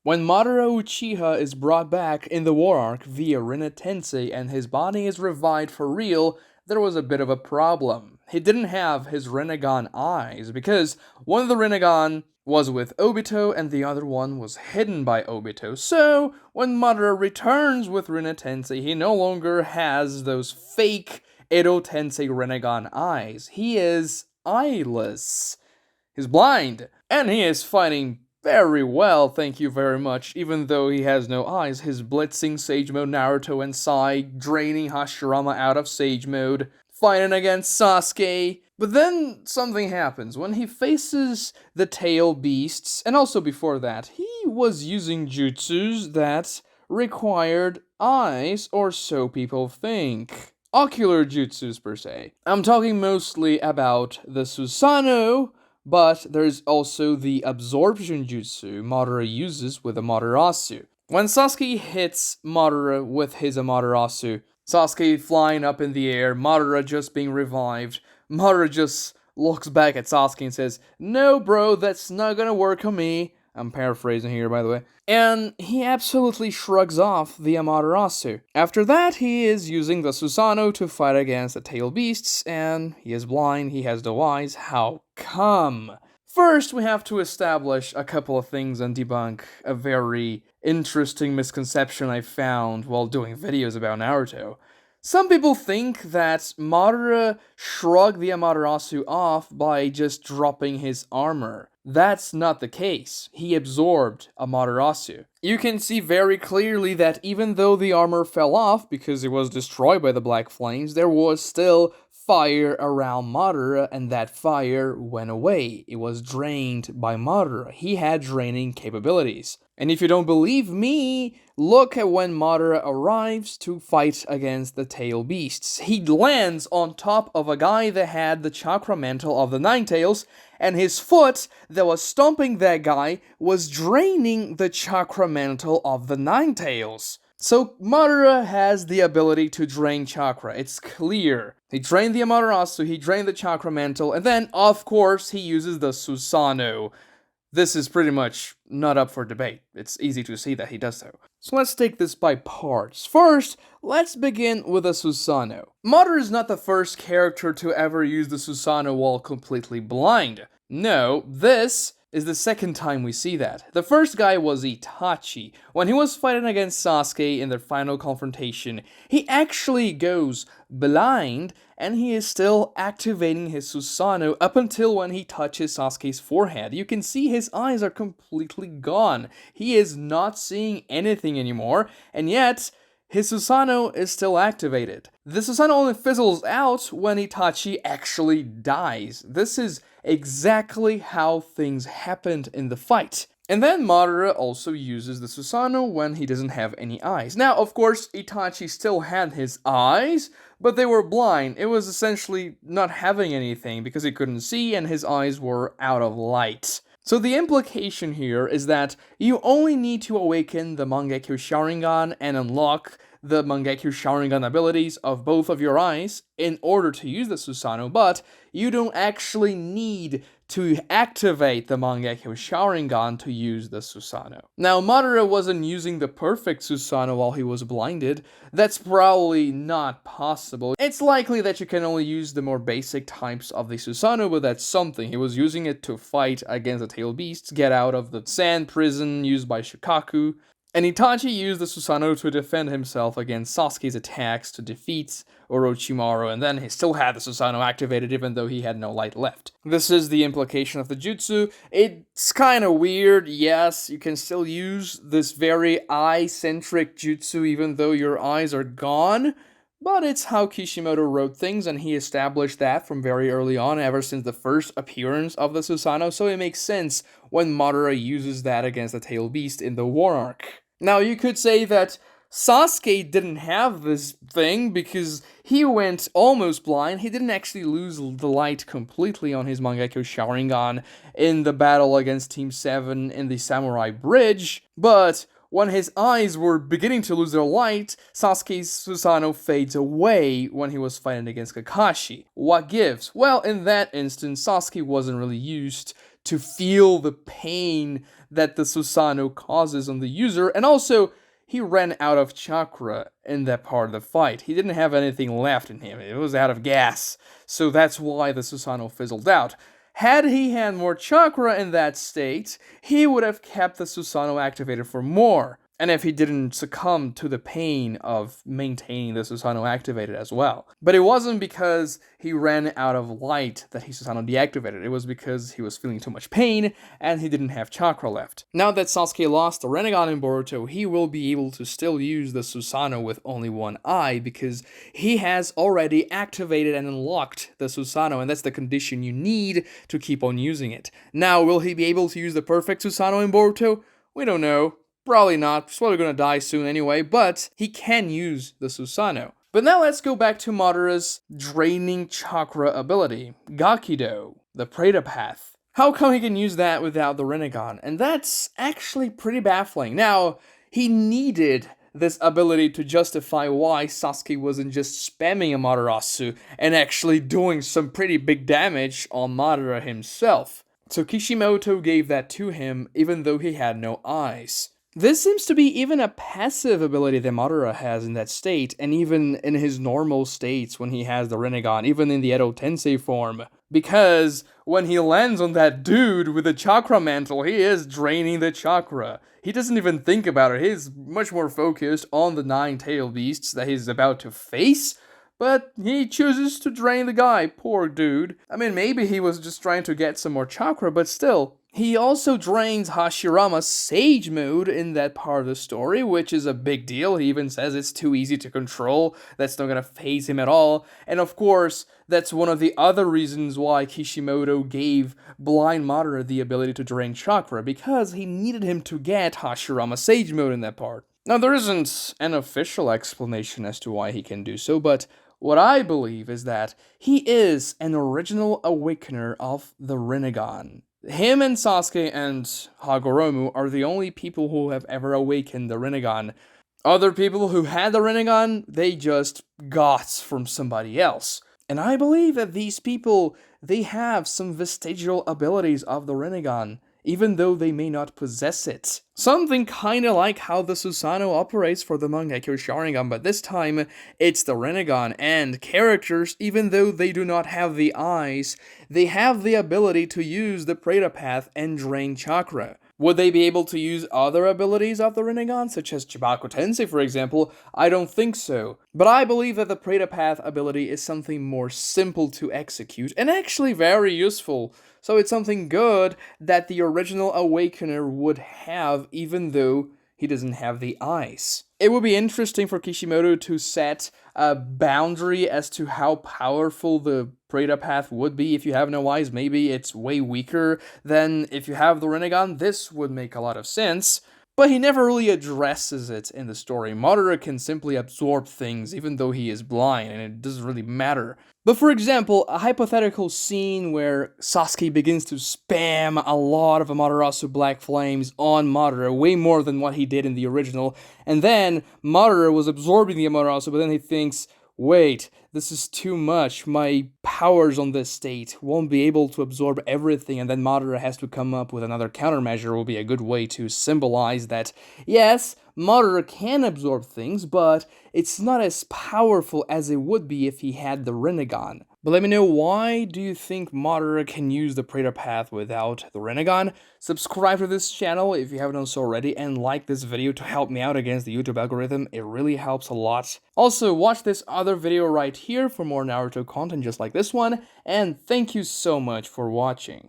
When Madara Uchiha is brought back in the War Arc via Rinnegan Tensei and his body is revived for real, there was a bit of a problem. He didn't have his Rinnegan eyes because one of the Rinnegan was with Obito and the other one was hidden by Obito. So, when Madara returns with Rinnegan Tensei, he no longer has those fake Edo Tensei Rinnegan eyes. He is eyeless. He's blind, and he is fighting very well, thank you very much. Even though he has no eyes, his blitzing Sage Mode Naruto and Sai, draining Hashirama out of Sage Mode, fighting against Sasuke. But then something happens. When he faces the tail beasts, and also before that, he was using jutsus that required eyes, or so people think. Ocular jutsus, per se. I'm talking mostly about the Susanoo, but there's also the absorption jutsu Madara uses with Amaterasu. When Sasuke hits Madara with his Amaterasu, Sasuke flying up in the air, Madara just being revived, Madara just looks back at Sasuke and says, "No bro, that's not gonna work on me." I'm paraphrasing here, by the way. And he absolutely shrugs off the Amaterasu. After that, he is using the Susanoo to fight against the tail beasts, and he is blind, he has no eyes. How come? First, we have to establish a couple of things and debunk a very interesting misconception I found while doing videos about Naruto. Some people think that Madara shrugged the Amaterasu off by just dropping his armor. That's not the case. He absorbed Amaterasu. You can see very clearly that even though the armor fell off because it was destroyed by the Black Flames, there was still fire around Madara, and that fire went away. It was drained by Madara. He had draining capabilities. And if you don't believe me, look at when Madara arrives to fight against the tail beasts. He lands on top of a guy that had the chakra mantle of the Nine Tails, and his foot that was stomping that guy was draining the chakra mantle of the Nine Tails. So Madara has the ability to drain chakra, it's clear. He drained the Amaterasu, he drained the chakra mantle, and then, of course, he uses the Susanoo. This is pretty much not up for debate. It's easy to see that he does so. So let's take this by parts. First, let's begin with the Susanoo. Madara is not the first character to ever use the Susanoo while completely blind. No, this is the second time we see that. The first guy was Itachi. When he was fighting against Sasuke in their final confrontation, he actually goes blind, and he is still activating his Susanoo up until when he touches Sasuke's forehead. You can see his eyes are completely gone. He is not seeing anything anymore, and yet his Susanoo is still activated. The Susanoo only fizzles out when Itachi actually dies. This is exactly how things happened in the fight. And then Madara also uses the Susanoo when he doesn't have any eyes. Now, of course, Itachi still had his eyes, but they were blind. It was essentially not having anything because he couldn't see and his eyes were out of light. So the implication here is that you only need to awaken the Mangekyo Sharingan and unlock the Mangekyo Sharingan abilities of both of your eyes in order to use the Susanoo, but you don't actually need to activate the Mangekyo Sharingan to use the Susanoo. Now, Madara wasn't using the perfect Susanoo while he was blinded. That's probably not possible. It's likely that you can only use the more basic types of the Susanoo, but that's something. He was using it to fight against the tail beasts, get out of the sand prison used by Shikaku, and Itachi used the Susanoo to defend himself against Sasuke's attacks to defeat Orochimaru, and then he still had the Susanoo activated even though he had no light left. This is the implication of the jutsu. It's kinda weird, yes, you can still use this very eye-centric jutsu even though your eyes are gone, but it's how Kishimoto wrote things, and he established that from very early on, ever since the first appearance of the Susanoo, so it makes sense when Madara uses that against the Tail Beast in the War Arc. Now, you could say that Sasuke didn't have this thing because he went almost blind. He didn't actually lose the light completely on his Mangekyo Sharingan in the battle against Team 7 in the Samurai Bridge, but when his eyes were beginning to lose their light, Sasuke's Susanoo fades away when he was fighting against Kakashi. What gives? Well, in that instance, Sasuke wasn't really used to feel the pain that the Susanoo causes on the user, and also he ran out of chakra in that part of the fight. He didn't have anything left in him. It was out of gas. So that's why the Susanoo fizzled out. Had he had more chakra in that state, he would have kept the Susanoo activated for more. And if he didn't succumb to the pain of maintaining the Susanoo activated as well. But it wasn't because he ran out of light that he Susanoo deactivated. It was because he was feeling too much pain and he didn't have chakra left. Now that Sasuke lost the Rinnegan in Boruto, he will be able to still use the Susanoo with only one eye because he has already activated and unlocked the Susanoo, and that's the condition you need to keep on using it. Now, will he be able to use the perfect Susanoo in Boruto? We don't know. Probably not, he's probably gonna die soon anyway, but he can use the Susanoo. But now let's go back to Madara's draining chakra ability, Gakido, the Preta Path. How come he can use that without the Rinnegan? And that's actually pretty baffling. Now, he needed this ability to justify why Sasuke wasn't just spamming Amaterasu and actually doing some pretty big damage on Madara himself. So Kishimoto gave that to him even though he had no eyes. This seems to be even a passive ability that Madara has in that state, and even in his normal states when he has the Rinnegan, even in the Edo Tensei form. Because when he lands on that dude with the chakra mantle, he is draining the chakra. He doesn't even think about it, he's much more focused on the 9 tail beasts that he's about to face, but he chooses to drain the guy, poor dude. I mean, maybe he was just trying to get some more chakra, but still. He also drains Hashirama's Sage Mode in that part of the story, which is a big deal. He even says it's too easy to control, that's not gonna phase him at all. And of course, that's one of the other reasons why Kishimoto gave Blind Madara the ability to drain chakra, because he needed him to get Hashirama's Sage Mode in that part. Now, there isn't an official explanation as to why he can do so, but what I believe is that he is an original awakener of the Rinnegan. Him and Sasuke and Hagoromo are the only people who have ever awakened the Rinnegan. Other people who had the Rinnegan, they just got from somebody else. And I believe that these people, they have some vestigial abilities of the Rinnegan, even though they may not possess it. Something kinda like how the Susanoo operates for the Mangekyo Sharingan, but this time, it's the Rinnegan, and characters, even though they do not have the eyes, they have the ability to use the Preta Path and drain chakra. Would they be able to use other abilities of the Rinnegan, such as Chibaku Tensei, for example? I don't think so. But I believe that the Preta Path ability is something more simple to execute, and actually very useful. So it's something good that the original Awakener would have, even though he doesn't have the eyes. It would be interesting for Kishimoto to set a boundary as to how powerful the Preta Path would be if you have no eyes. Maybe it's way weaker than if you have the Rinnegan. This would make a lot of sense. But he never really addresses it in the story. Madara can simply absorb things even though he is blind, and it doesn't really matter. But for example, a hypothetical scene where Sasuke begins to spam a lot of Amaterasu Black Flames on Madara, way more than what he did in the original, and then Madara was absorbing the Amaterasu, but then he thinks, wait, this is too much, my powers on this state won't be able to absorb everything, and then Madara has to come up with another countermeasure. Will be a good way to symbolize that, yes, Madara can absorb things, but it's not as powerful as it would be if he had the Rinnegan. But let me know, why do you think Madara can use the Preta Path without the Rinnegan? Subscribe to this channel if you haven't done so already, and like this video to help me out against the YouTube algorithm. It really helps a lot. Also, watch this other video right here for more Naruto content just like this one, and thank you so much for watching.